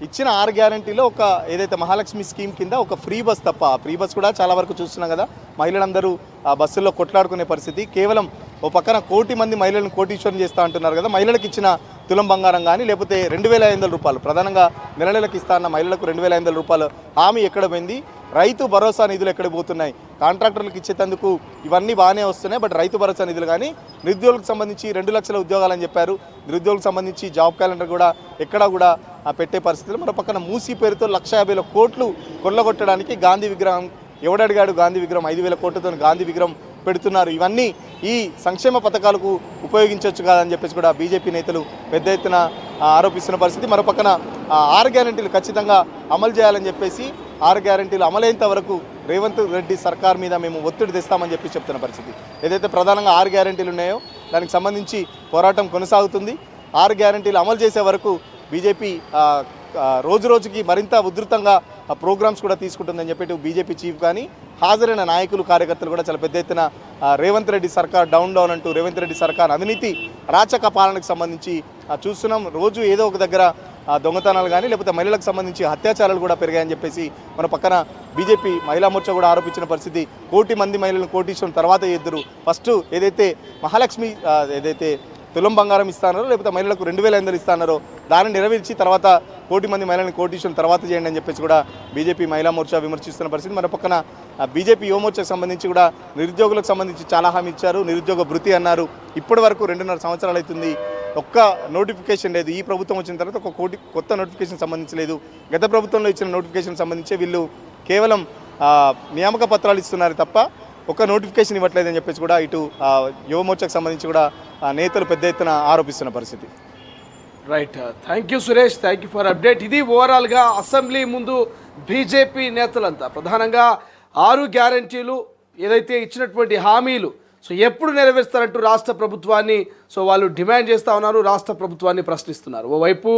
ఇచ్చిన 6 గ్యారంటీలో ఒక ఏదైతే మహాలక్ష్మి స్కీమ్ కింద ఒక ఫ్రీ బస్ తప్ప, ఫ్రీ బస్ కూడా చాలా వరకు చూస్తున్నాం కదా, మహిళలందరూ ఆ బస్సుల్లో కొట్లాడుకునే పరిస్థితి. కేవలం ఓ పక్కన 1 కోటి మంది మహిళలను కోటీశ్వరం చేస్తూ అంటున్నారు కదా, మహిళలకు ఇచ్చిన తులం బంగారం కానీ లేకపోతే 2,500 రూపాయలు ప్రధానంగా నెల నెలకు ఇస్తా అన్న మహిళలకు 2,500 రూపాయలు హామీ ఎక్కడ పోయింది? రైతు భరోసా నిధులు ఎక్కడ పోతున్నాయి? కాంట్రాక్టర్లకు ఇచ్చేందుకు ఇవన్నీ బాగానే వస్తున్నాయి, బట్ రైతు భరోసా నిధులు కానీ నిరుద్యోగులకు సంబంధించి 2 లక్షల ఉద్యోగాలని చెప్పారు. నిరుద్యోగులకు సంబంధించి జాబ్ క్యాలెండర్ కూడా ఎక్కడా కూడా పెట్టే పరిస్థితులు. మరో పక్కన మూసీ పేరుతో 1,50,000 కోట్లు కొల్లగొట్టడానికి గాంధీ విగ్రహం ఎవడడిగాడు? గాంధీ విగ్రహం 5,000 కోట్లతో గాంధీ విగ్రహం పెడుతున్నారు. ఇవన్నీ ఈ సంక్షేమ పథకాలకు ఉపయోగించవచ్చు కాదని చెప్పేసి కూడా బీజేపీ నేతలు పెద్ద ఎత్తున ఆరోపిస్తున్న పరిస్థితి. మరో పక్కన 6 గ్యారంటీలు ఖచ్చితంగా అమలు చేయాలని చెప్పేసి 6 గ్యారంటీలు అమలైనంత వరకు రేవంత్ రెడ్డి సర్కార్ మీద మేము ఒత్తిడి తెస్తామని చెప్పి చెప్తున్న పరిస్థితి. ఏదైతే ప్రధానంగా 6 గ్యారంటీలు ఉన్నాయో దానికి సంబంధించి పోరాటం కొనసాగుతుంది. 6 గ్యారంటీలు అమలు చేసే వరకు బీజేపీ రోజు రోజుకి మరింత ఉధృతంగా ప్రోగ్రామ్స్ కూడా తీసుకుంటుందని చెప్పి బీజేపీ చీఫ్ కానీ హాజరైన నాయకులు కార్యకర్తలు కూడా చాలా పెద్ద ఎత్తున రేవంత్ రెడ్డి సర్కార్ డౌన్ అంటూ రేవంత్ రెడ్డి సర్కార్ అవినీతి రాచక పాలనకు సంబంధించి చూస్తున్నాం. రోజు ఏదో ఒక దగ్గర దొంగతనాలు కానీ లేకపోతే మహిళలకు సంబంధించి అత్యాచారాలు కూడా పెరిగాయని చెప్పేసి మన పక్కన బీజేపీ మహిళా మోర్చా కూడా ఆరోపించిన పరిస్థితి. 1 కోటి మంది మహిళలను కోటీశ్వరం తర్వాత ఎదురు ఫస్ట్ ఏదైతే మహాలక్ష్మి ఏదైతే తులం బంగారం ఇస్తానారో లేకపోతే మహిళలకు 2,500 ఇస్తానారో దాన్ని నెరవేర్చి తర్వాత 1 కోటి మంది మహిళలను కోటీశ్వరం తర్వాత చేయండి అని చెప్పేసి కూడా బీజేపీ మహిళా మోర్చా విమర్శిస్తున్న పరిస్థితి. మన పక్కన బీజేపీ యువమోర్చాకు సంబంధించి కూడా నిరుద్యోగులకు సంబంధించి చాలా హామీ ఇచ్చారు. నిరుద్యోగ భృతి అన్నారు. ఇప్పటి వరకు 2.5 సంవత్సరాలు అవుతుంది, ఒక్క నోటిఫికేషన్ లేదు. ఈ ప్రభుత్వం వచ్చిన తర్వాత 1 కోటి కొత్త నోటిఫికేషన్ సంబంధించలేదు. గత ప్రభుత్వంలో ఇచ్చిన నోటిఫికేషన్ సంబంధించి వీళ్ళు కేవలం నియామక పత్రాలు ఇస్తున్నారు తప్ప ఒక నోటిఫికేషన్ ఇవ్వట్లేదని చెప్పేసి కూడా ఇటు యువమోర్చాకు సంబంధించి కూడా నేతలు పెద్ద ఎత్తున ఆరోపిస్తున్న పరిస్థితి. Right, thank you Suresh, thank you for update. ఇది ఓవరాల్గా అసెంబ్లీ ముందు బీజేపీ నేతలంతా ప్రధానంగా 6 గ్యారంటీలు ఏదైతే ఇచ్చినటువంటి హామీలు ఎప్పుడు నెరవేరుస్తారంటూ రాష్ట్ర ప్రభుత్వాన్ని వాళ్ళు డిమాండ్ చేస్తూ ఉన్నారు, రాష్ట్ర ప్రభుత్వాన్ని ప్రశ్నిస్తున్నారు. ఓవైపు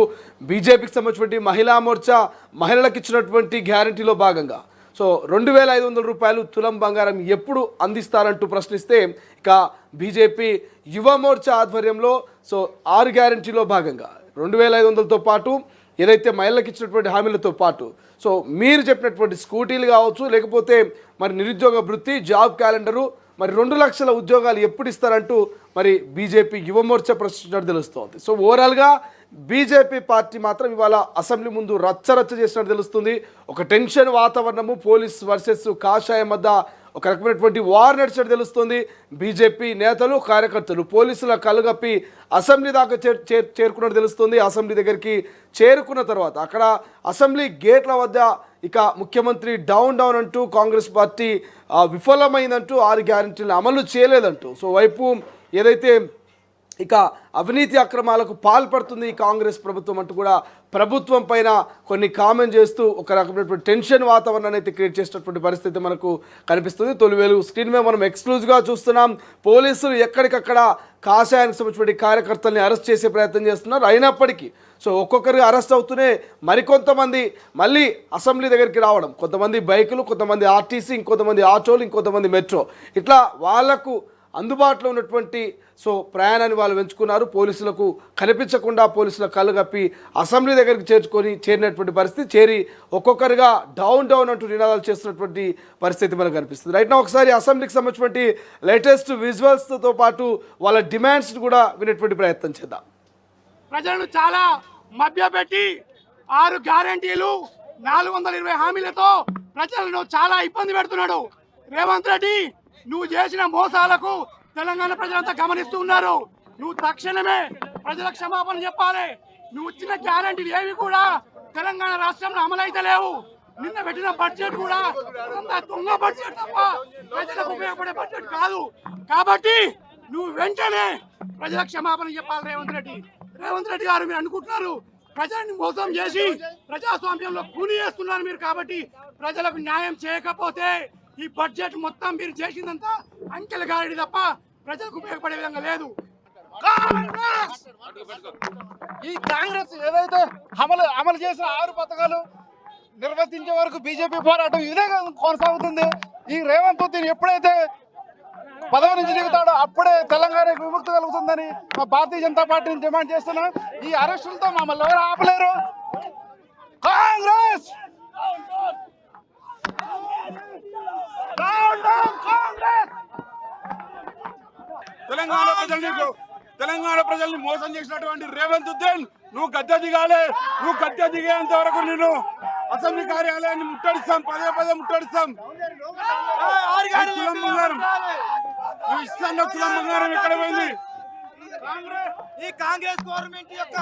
బీజేపీకి సంబంధించినటువంటి మహిళా మోర్చా మహిళలకు ఇచ్చినటువంటి గ్యారంటీలో భాగంగా 2,500 రూపాయలు తులం బంగారం ఎప్పుడు అందిస్తారంటూ ప్రశ్నిస్తే, ఇక బీజేపీ యువ మోర్చా ఆధ్వర్యంలో 6 గ్యారంటీలో భాగంగా 2,500తో పాటు ఏదైతే మహిళలకు ఇచ్చినటువంటి హామీలతో పాటు మీరు చెప్పినటువంటి స్కూటీలు కావచ్చు, లేకపోతే మరి నిరుద్యోగ భృతి, జాబ్ క్యాలెండరు, మరి 2 లక్షల ఉద్యోగాలు ఎప్పుడు ఇస్తారంటూ మరి బీజేపీ యువ మోర్చా ప్రశ్నించినట్టు తెలుస్తోంది. బీజేపీ బీజేపీ పార్టీ మాత్రం ఇవాళ అసెంబ్లీ ముందు రచ్చరచ్చ చేసినట్టు తెలుస్తుంది. ఒక టెన్షన్ వాతావరణము, పోలీస్ వర్సెస్ కాషాయం మధ్య ఒక రకమైనటువంటి వార్ నడిచినట్టు తెలుస్తుంది. బీజేపీ నేతలు కార్యకర్తలు పోలీసుల కలుగప్పి అసెంబ్లీ దాకా చేరుకున్నట్టు తెలుస్తుంది. అసెంబ్లీ దగ్గరికి చేరుకున్న తర్వాత అక్కడ అసెంబ్లీ గేట్ల వద్ద ఇక ముఖ్యమంత్రి డౌన్ అంటూ కాంగ్రెస్ పార్టీ విఫలమైందంటూ 6 గ్యారెంటీలను అమలు చేయలేదంటూ వైపు ఏదైతే ఇక అవినీతి అక్రమాలకు పాల్పడుతుంది ఈ కాంగ్రెస్ ప్రభుత్వం అంటూ కూడా ప్రభుత్వం పైన కొన్ని కామెంట్ చేస్తూ ఒక రకమైనటువంటి టెన్షన్ వాతావరణాన్ని అయితే క్రియేట్ చేసినటువంటి పరిస్థితి మనకు కనిపిస్తుంది. తొలివేలు స్క్రీన్ మీద మనం ఎక్స్క్లూజివ్గా చూస్తున్నాం. పోలీసులు ఎక్కడికక్కడ కాషాయానికి సంబంధించిన కార్యకర్తల్ని అరెస్ట్ చేసే ప్రయత్నం చేస్తున్నారు. అయినప్పటికీ ఒక్కొక్కరికి అరెస్ట్ అవుతూనే మరికొంతమంది మళ్ళీ అసెంబ్లీ దగ్గరికి రావడం, కొంతమంది బైకులు, కొంతమంది ఆర్టీసీ, ఇంకొంతమంది ఆటోలు, ఇంకొంతమంది మెట్రో, ఇట్లా వాళ్లకు అందుబాటులో ఉన్నటువంటి ప్రయాణాన్ని వాళ్ళు పెంచుకున్నారు. పోలీసులకు కనిపించకుండా పోలీసుల కళ్ళు కప్పి అసెంబ్లీ దగ్గరికి చేరినటువంటి పరిస్థితి, చేరి ఒక్కొక్కరుగా డౌన్ అంటూ నినాదాలు చేస్తున్నటువంటి పరిస్థితి మనకు కనిపిస్తుంది. రైట్ నా ఒకసారి అసెంబ్లీకి సంబంధించినటువంటి లేటెస్ట్ విజువల్స్తో పాటు వాళ్ళ డిమాండ్స్ కూడా వినేటువంటి ప్రయత్నం చేద్దాం. ప్రజలను చాలా మభ్యపెట్టి 6 గ్యారంటీలు 420 హామీలతో ప్రజలను చాలా ఇబ్బంది పెడుతున్నాడు రేవంత్ రెడ్డి. నువ్వు చేసిన మోసాలకు తెలంగాణ ప్రజలంతా గమనిస్తూ ఉన్నారు. నువ్వు తక్షణమే ప్రజల క్షమాపణ చెప్పాలి. నువ్వు ఇచ్చిన గ్యారంటీలు ఏవి కూడా తెలంగాణ రాష్ట్రంలో అమలైతే లేవు. నిన్న పెట్టిన బడ్జెట్ కూడా దొంగ బడ్జెట్ తప్ప ప్రజలకు ఉపయోగపడే బడ్జెట్ కాదు. కాబట్టి నువ్వు వెంటనే ప్రజల క్షమాపణ చెప్పాలి రేవంత్ రెడ్డి. రేవంత్ రెడ్డి గారు మీరు అనుకుంటున్నారు ప్రజల్ని మోసం చేసి ప్రజాస్వామ్యంలో కూని చేస్తున్నారు మీరు. కాబట్టి ప్రజలకు న్యాయం చేయకపోతే ఈ బడ్జెట్ మొత్తం మీరు చేసిందంతా అంకెల గాడి తప్ప ప్రజలకు ఉపయోగపడే విధంగా లేదు. ఈ కాంగ్రెస్ ఏదైతే అమలు చేసిన 6 పథకాలు నిర్వర్తించే వరకు బీజేపీ పోరాటం ఇదే కొనసాగుతుంది. ఈ రేవంత్ ఎప్పుడైతే పదవి నుంచి దిగుతాడో అప్పుడే తెలంగాణకు విముక్తి కలుగుతుందని మా భారతీయ జనతా పార్టీని డిమాండ్ చేస్తున్నాం. ఈ అరెస్టులతో మమ్మల్ని ఎవరు ఆపలేరు. తెలంగాణ ప్రజల్ని మోసం చేసినటువంటి రేవంత్ ఉద్దీన్ నువ్వు గద్దె దిగాలి. నువ్వు గద్దె దిగేంత వరకు నేను అసెంబ్లీ కార్యాలయాన్ని ముట్టడిస్తాం, పదే ముట్టడిస్తాం. తులం బంగారం నువ్వు ఇస్తాను, తులం బంగారం ఎక్కడ పోయింది? ఈ కాంగ్రెస్ గవర్నమెంట్ యొక్క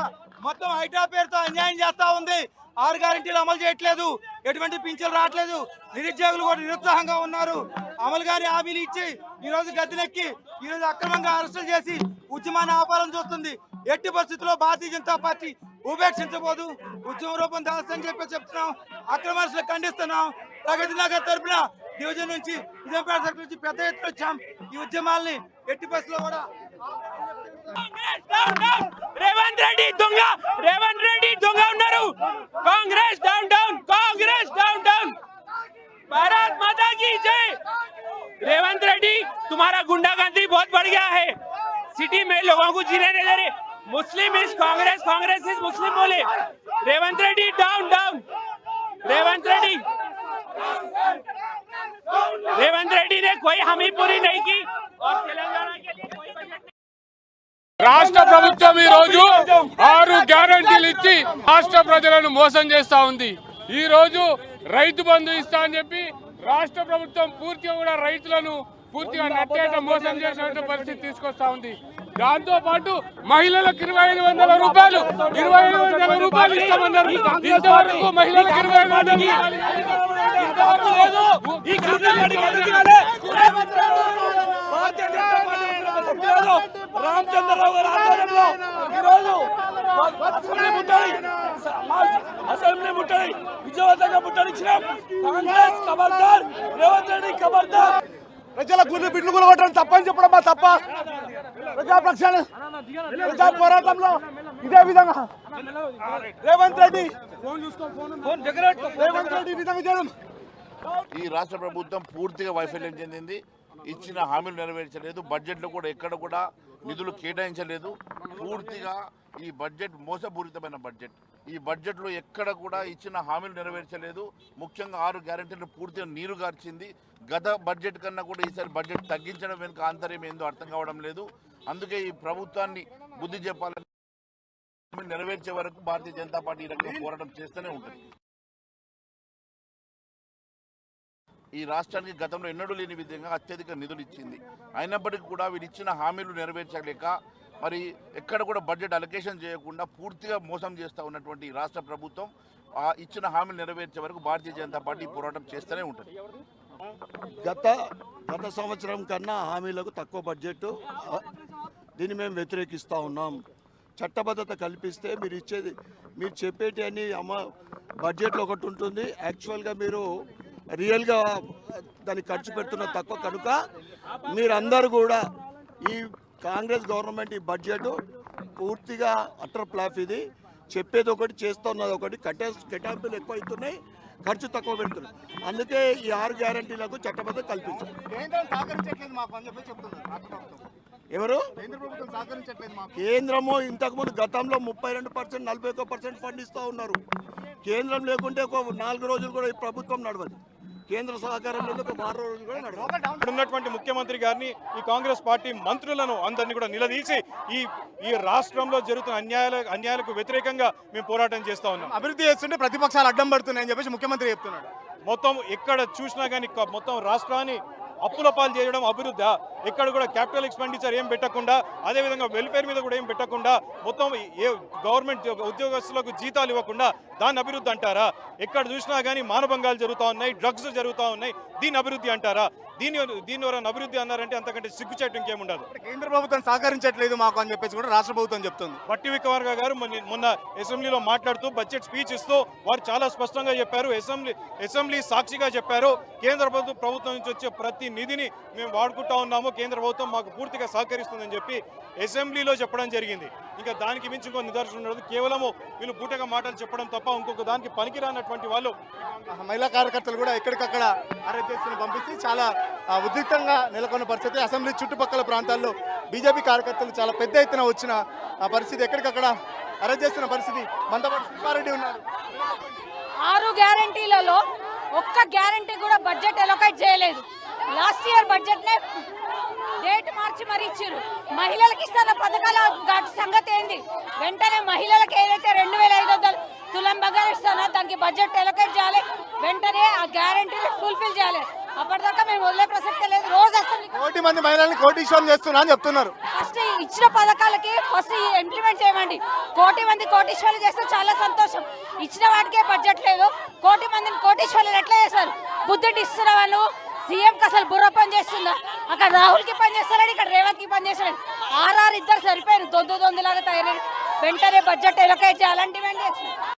మొత్తం హైడ్రా పేరుతో అన్యాయం చేస్తా ఉంది. 6 గ్యారెంటీలు అమలు చేయట్లేదు, ఎటువంటి పింఛన్లు రావట్లేదు, నిరుద్యోగులు కూడా నిరుత్సాహంగా ఉన్నారు. అమలు గారి హామీలు ఇచ్చి ఈ రోజు గద్దెనెక్కి ఈ రోజు అక్రమంగా అరెస్టులు చేసి ఉద్యమాన్ని ఆపాలని చూస్తుంది. ఎట్టి పరిస్థితుల్లో భారతీయ జనతా పార్టీ ఉపేక్షించబోదు. ఉద్యమ రూపం దాస్తని చెప్తున్నాం. అక్రమాలను ఖండిస్తున్నాం. ప్రగతి నగర్ తరపున డివిజన్ నుంచి నిజాంపేట సర్కిల్ నుంచి పెద్ద ఎత్తున వచ్చాం. ఈ ఉద్యమాల్ని ఎట్టి పరిస్థితుల్లో కూడా రేవంత్ రెడ్డి దొంగ ఉన్నారు. कांग्रेस डाउन डाउन भारत माता की जय। रेवंत रेड्डी तुम्हारा गुंडागर्दी बहुत बढ़ गया है, सिटी में लोगों को जीने नहीं दे रहे। मुस्लिम इज कांग्रेस इज मुस्लिम बोले। रेवंत रेड्डी डाउन रेवंत रेड्डी ने कोई हामी पूरी नहीं की और तेलंगाना के लिए कोई बजट రాష్ట్ర ప్రభుత్వం ఈ రోజు 6 గ్యారెంటీలు ఇచ్చి రాష్ట్ర ప్రజలను మోసం చేస్తా ఉంది. ఈ రోజు రైతు బంధు ఇస్తా అని చెప్పి రాష్ట్ర ప్రభుత్వం పూర్తిగా కూడా రైతులను పూర్తిగా నట్టేట మోసం చేసే పరిస్థితి తీసుకొస్తా ఉంది. దాంతో పాటు మహిళలకు 2500 రూపాయలు ఇస్తామన్నారు. ఇంతవరకు మహిళలకు 2500 రామచంద్రరావు గారి ఆధ్వర్యంలో ఈరోజు అసెంబ్లీ ముట్టడి విజయవంతంగా ముట్టడించినాం. కాంగ్రెస్ ఖబర్దార్, రేవంత్ రెడ్డి ఖబర్దార్. ప్రజల గుండె బిడ్లు కొట్టడం తప్పని చెప్పడం మా తప్ప. ప్రజాపక్షాన్ని ప్రజా పోరాటంలో ఇదే విధంగా రేవంత్ రెడ్డి విధంగా చేయడం. ఈ రాష్ట్ర ప్రభుత్వం పూర్తిగా వైఫల్యం చెందింది. ఇచ్చిన హామీలు నెరవేర్చలేదు. బడ్జెట్లో కూడా ఎక్కడ కూడా నిధులు కేటాయించలేదు. పూర్తిగా ఈ బడ్జెట్ మోసపూరితమైన బడ్జెట్. ఈ బడ్జెట్లో ఎక్కడ కూడా ఇచ్చిన హామీలు నెరవేర్చలేదు. ముఖ్యంగా 6 గ్యారెంటీలు పూర్తిగా నీరు గార్చింది. గత బడ్జెట్ కన్నా కూడా ఈసారి బడ్జెట్ తగ్గించడం వెనుక ఆంతర్యం ఏందో అర్థం కావడం లేదు. అందుకే ఈ ప్రభుత్వాన్ని బుద్ధి చెప్పాలని నెరవేర్చే వరకు భారతీయ జనతా పార్టీ ఈ రకంగా పోరాటం చేస్తూనే ఉంటుంది. ఈ రాష్ట్రానికి గతంలో ఎన్నడూ లేని విధంగా అత్యధిక నిధులు ఇచ్చింది. అయినప్పటికీ కూడా వీరు ఇచ్చిన హామీలు నెరవేర్చలేక మరి ఎక్కడ కూడా బడ్జెట్ అలొకేషన్ చేయకుండా పూర్తిగా మోసం చేస్తూ ఉన్నటువంటి రాష్ట్ర ప్రభుత్వం ఇచ్చిన హామీలు నెరవేర్చే వరకు భారతీయ జనతా పార్టీ పోరాటం చేస్తూనే ఉంటుంది. గత సంవత్సరం కన్నా హామీలకు తక్కువ బడ్జెట్, దీన్ని మేము వ్యతిరేకిస్తూ ఉన్నాం. చట్టబద్ధత కల్పిస్తే మీరు చెప్పేటి అన్ని బడ్జెట్లో ఒకటి ఉంటుంది, యాక్చువల్గా మీరు రియల్గా దానికి ఖర్చు పెడుతున్న తక్కువ కనుక మీరందరూ కూడా ఈ కాంగ్రెస్ గవర్నమెంట్ ఈ బడ్జెట్ పూర్తిగా అటర్ ప్లాఫ్. ఇది చెప్పేది ఒకటి, చేస్తున్నది ఒకటి. కేటాయింపులు ఎక్కువ అవుతున్నాయి, ఖర్చు తక్కువ పెడుతున్నాయి. అందుకే ఈ 6 గ్యారెంటీలకు చట్టబద్ధత కల్పించారు. ఎవరు కేంద్రము ఇంతకుముందు గతంలో 32%, 41% ఫండ్ ఇస్తూ ఉన్నారు. కేంద్రం లేకుంటే ఒక 4 రోజులు కూడా ఈ ప్రభుత్వం నడవదు. కేంద్ర సహకారం లేదు, ఒక 6 రోజులు కూడా నడవదు. ఉన్నటువంటి ముఖ్యమంత్రి గారిని, ఈ కాంగ్రెస్ పార్టీ మంత్రులను అందరినీ కూడా నిలదీసి ఈ రాష్ట్రంలో జరుగుతున్న అన్యాయాలకు వ్యతిరేకంగా మేము పోరాటం చేస్తా ఉన్నాం. అభివృద్ధి చేస్తుంటే ప్రతిపక్షాలు అడ్డం పడుతున్నాయని చెప్పేసి ముఖ్యమంత్రి చెప్తున్నాడు. మొత్తం ఎక్కడ చూసినా కానీ మొత్తం రాష్ట్రాన్ని అప్పుల పాలు చేయడం అభివృద్ధి. ఎక్కడ కూడా క్యాపిటల్ ఎక్స్పెండిచర్ ఏం పెట్టకుండా, అదేవిధంగా వెల్ఫేర్ మీద కూడా ఏం పెట్టకుండా, మొత్తం ఏ గవర్నమెంట్ ఉద్యోగస్తులకు జీతాలు ఇవ్వకుండా దాన్ని అభివృద్ధి అంటారా? ఎక్కడ చూసినా కానీ మానభంగాలు జరుగుతూ ఉన్నాయి, డ్రగ్స్ జరుగుతూ ఉన్నాయి, దీన్ని అభివృద్ధి అంటారా? దీని ఎవరైనా అభివృద్ధి అన్నారంటే అంతకంటే సిగ్గుచేటు ఇంకేముండదు. కేంద్ర ప్రభుత్వం సహకరించట్లేదు మాకు అని చెప్పేసి కూడా రాష్ట్ర ప్రభుత్వం చెప్తుంది. బట్టి విక్రమార్క గారు మొన్న అసెంబ్లీలో మాట్లాడుతూ బడ్జెట్ స్పీచ్ ఇస్తూ వారు చాలా స్పష్టంగా చెప్పారు, అసెంబ్లీ సాక్షిగా చెప్పారు, కేంద్ర ప్రభుత్వం నుంచి వచ్చే ప్రతి నిధిని మేము వాడుకుంటా ఉన్నాము, కేంద్ర ప్రభుత్వం మాకు పూర్తిగా సహకరిస్తుందని చెప్పి అసెంబ్లీలో చెప్పడం జరిగింది. ఇంకా దానికి మించి ఇంకో నిదర్శనం ఉండదు. కేవలము వీళ్ళు బూటగా మాటలు చెప్పడం తప్ప ఇంకొక దానికి పనికిరానటువంటి వాళ్ళు. మహిళా కార్యకర్తలు కూడా ఎక్కడికక్కడ అరెస్ట్ చేస్తున్న పంపిస్తే చాలా ఉద్రిక్తంగా నెలకొన్న పరిస్థితి. అసెంబ్లీ చుట్టుపక్కల ప్రాంతాల్లో బీజేపీ కార్యకర్తలు చాలా పెద్ద ఎత్తున వచ్చిన పరిస్థితి, ఎక్కడికక్కడ అరెస్ట్ చేస్తున్న పరిస్థితి. మనతో పాటు సుబ్బారెడ్డి ఉన్నారు. 6 గ్యారెంటీలలో ఒక్క గ్యారెంటీ కూడా బడ్జెట్ ఎలొకేట్ చేయలేదు. లాస్ట్ ఇయర్ బడ్జెట్ నే డేట్ మార్చి మరి ఇచ్చారు. మహిళలకు ఇస్తున్న పథకాల సంగతి ఏంది? వెంటనే మహిళలకు ఏదైతే 2500 తులం బంగారం ఇస్తానో దానికి బడ్జెట్ ఎలకేట్ చేయాలి. వెంటనే ఆ గ్యారంటీని ఫుల్ఫిల్ చేయాలి. అప్పటిదాకా మేము వదిలే ప్రసక్తే లేదు. రోజు అసెంబ్లీ కోటి మంది మహిళల్ని కోటీశ్వరం చేస్తున్నా అని చెప్తున్నారు. ఫస్ట్ ఇచ్చిన పథకాలకి ఫస్ట్ ఇంప్లిమెంట్ చేయమండి. కోటి మంది కోటీశ్వర్లు చేస్తే చాలా సంతోషం. ఇచ్చిన వాటికే బడ్జెట్ లేదు. కోటి మందిని కోటీశ్వర్లు ఎట్లా చేస్తారు? బుద్ధి ఇస్తున్న వాళ్ళు సీఎంకి అసలు బుర్ర పని చేస్తుందా? అక్కడ రాహుల్కి పని చేస్తారని, ఇక్కడ రేవంత్కి పని చేస్తారని. ఆర్ఆర్ ఇద్దరు సరిపోయారు, దొందులాగా తయారని. వెంటనే బడ్జెట్ ఎలకేట్ చేయాలని డిమాండ్ చేస్తున్నారు.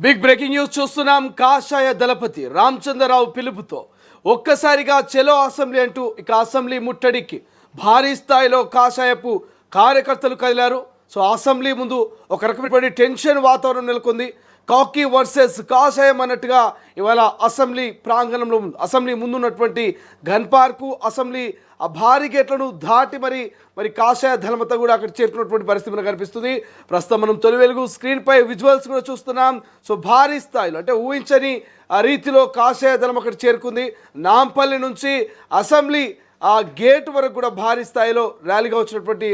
బిగ్ బ్రేకింగ్ న్యూస్ చూస్తున్నాం. కాషాయ దళపతి రామచంద్రరావు పిలుపుతో ఒక్కసారిగా చెలో అసెంబ్లీ అంటూ ఇక అసెంబ్లీ ముట్టడికి భారీ స్థాయిలో కాషాయపు కార్యకర్తలు కదిలారు. సో అసెంబ్లీ ముందు ఒక రకమైన టెన్షన్ వాతావరణం నెలకొంది. కాకీ వర్సెస్ కాషాయం అన్నట్టుగా ఇవాళ అసెంబ్లీ ప్రాంగణంలో అసెంబ్లీ ముందున్నటువంటి గన్ పార్కు, అసెంబ్లీ ఆ భారీ గేట్లను దాటి మరి కాషాయ ధర్మత కూడా అక్కడ చేరుకున్నటువంటి పరిస్థితి మనకు కనిపిస్తుంది. ప్రస్తుతం మనం తొలి వెలుగు స్క్రీన్పై విజువల్స్ కూడా చూస్తున్నాం. సో భారీ స్థాయిలో అంటే ఊహించని ఆ రీతిలో కాషాయ దళం అక్కడ చేరుకుంది. నాంపల్లి నుంచి అసెంబ్లీ ఆ గేట్ వరకు కూడా భారీ స్థాయిలో ర్యాలీగా వచ్చినటువంటి